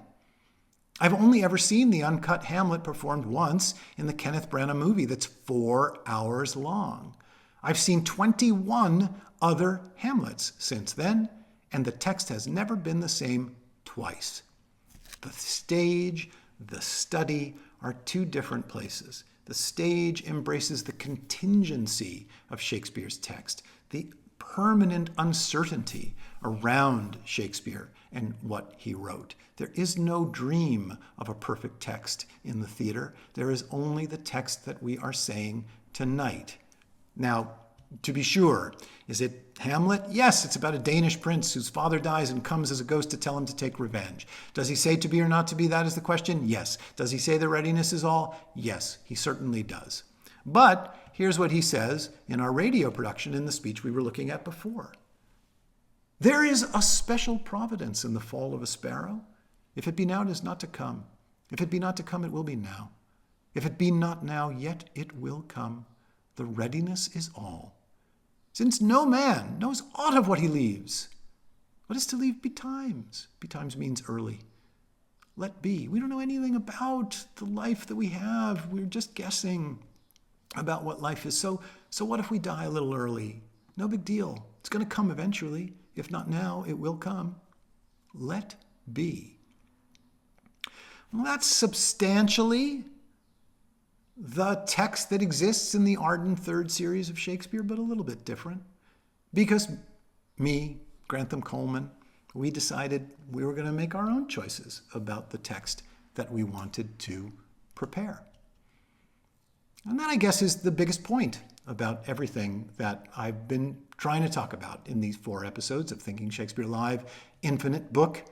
I've only ever seen the uncut Hamlet performed once in the Kenneth Branagh movie that's 4 hours long. I've seen 21 other Hamlets since then, and the text has never been the same twice. The stage, the study are two different places. The stage embraces the contingency of Shakespeare's text, the permanent uncertainty around Shakespeare and what he wrote. There is no dream of a perfect text in the theater. There is only the text that we are saying tonight. Now, to be sure, is it Hamlet? Yes, it's about a Danish prince whose father dies and comes as a ghost to tell him to take revenge. Does he say to be or not to be? That is the question. Yes. Does he say the readiness is all? Yes, he certainly does. But here's what he says in our radio production in the speech we were looking at before. There is a special providence in the fall of a sparrow. If it be now, it is not to come. If it be not to come, it will be now. If it be not now, yet it will come. The readiness is all. Since no man knows aught of what he leaves. What is to leave betimes? Betimes means early. Let be. We don't know anything about the life that we have. We're just guessing about what life is. So what if we die a little early? No big deal. It's going to come eventually. If not now, it will come. Let be. Well, that's substantially the text that exists in the Arden Third series of Shakespeare, but a little bit different. Because me, Grantham Coleman, we decided we were going to make our own choices about the text that we wanted to prepare. And that, I guess, is the biggest point about everything that I've been trying to talk about in these 4 episodes of Thinking Shakespeare Live Infinite Book,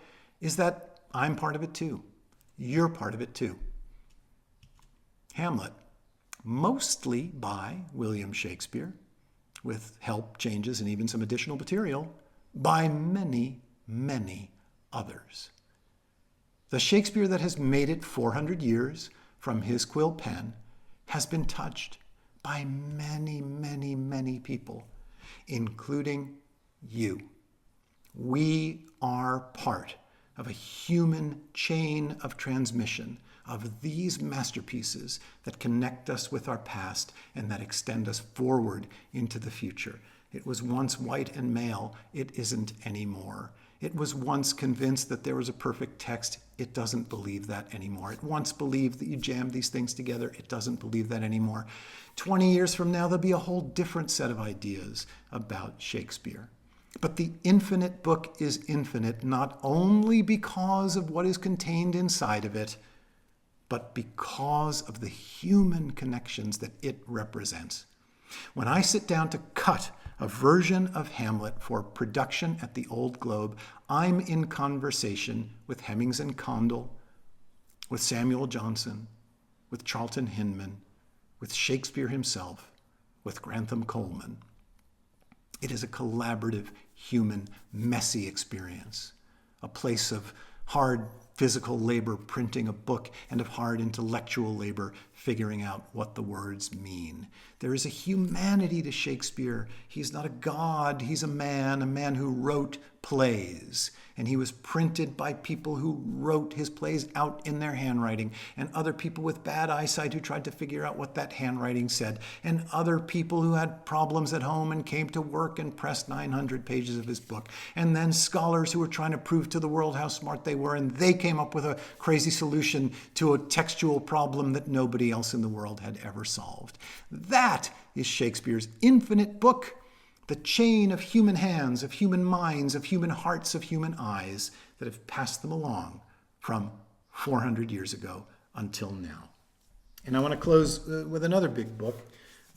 is that I'm part of it too. You're part of it too. Hamlet, mostly by William Shakespeare, with help, changes, and even some additional material by many, many others. The Shakespeare that has made it 400 years from his quill pen has been touched by many, many, many people, including you. We are part of a human chain of transmission of these masterpieces that connect us with our past and that extend us forward into the future. It was once white and male. It isn't anymore. It was once convinced that there was a perfect text. It doesn't believe that anymore. It once believed that you jammed these things together. It doesn't believe that anymore. 20 years from now, there'll be a whole different set of ideas about Shakespeare. But the infinite book is infinite not only because of what is contained inside of it, but because of the human connections that it represents. When I sit down to cut a version of Hamlet for production at the Old Globe, I'm in conversation with Hemmings and Condell, with Samuel Johnson, with Charlton Hinman, with Shakespeare himself, with Grantham Coleman. It is a collaborative, human, messy experience, a place of hard physical labor printing a book and of hard intellectual labor figuring out what the words mean. There is a humanity to Shakespeare. He's not a god, he's a man who wrote plays. And he was printed by people who wrote his plays out in their handwriting, and other people with bad eyesight who tried to figure out what that handwriting said, and other people who had problems at home and came to work and pressed 900 pages of his book, and then scholars who were trying to prove to the world how smart they were, and they came up with a crazy solution to a textual problem that nobody else in the world had ever solved. That is Shakespeare's infinite book. The chain of human hands, of human minds, of human hearts, of human eyes that have passed them along from 400 years ago until now. And I want to close with another big book.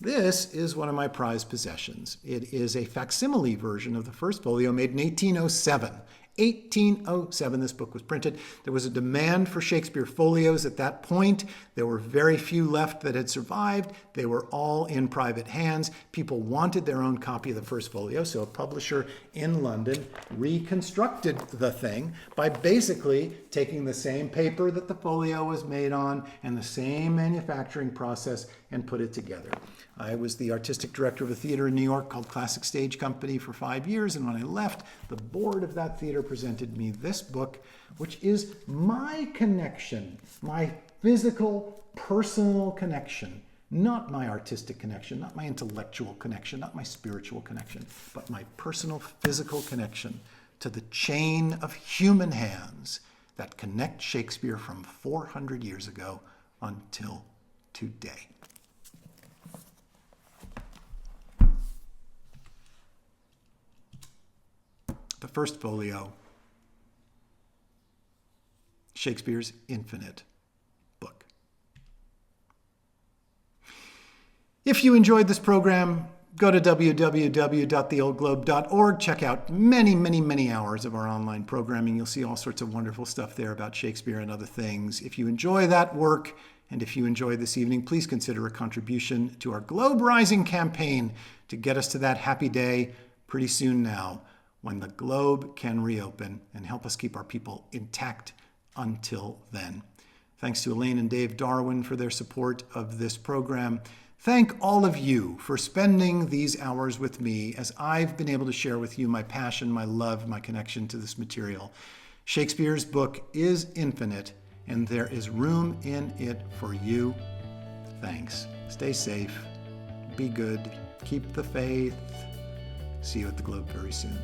This is one of my prized possessions. It is a facsimile version of the First Folio made in 1807. 1807, this book was printed. There was a demand for Shakespeare folios at that point. There were very few left that had survived. They were all in private hands. People wanted their own copy of the First Folio, so a publisher in London reconstructed the thing by basically taking the same paper that the folio was made on and the same manufacturing process and put it together. I was the artistic director of a theater in New York called Classic Stage Company for 5 years, and when I left, the board of that theater presented me this book, which is my connection, my physical, personal connection, not my artistic connection, not my intellectual connection, not my spiritual connection, but my personal, physical connection to the chain of human hands that connect Shakespeare from 400 years ago until today. The First Folio, Shakespeare's infinite book. If you enjoyed this program, go to www.theoldglobe.org. Check out many hours of our online programming. You'll see all sorts of wonderful stuff there about Shakespeare and other things. If you enjoy that work, and if you enjoy this evening, please consider a contribution to our Globe Rising campaign to get us to that happy day pretty soon now, when the Globe can reopen and help us keep our people intact until then. Thanks to Elaine and Dave Darwin for their support of this program. Thank all of you for spending these hours with me as I've been able to share with you my passion, my love, my connection to this material. Shakespeare's book is infinite, and there is room in it for you. Thanks. Stay safe. Be good. Keep the faith. See you at the Globe very soon.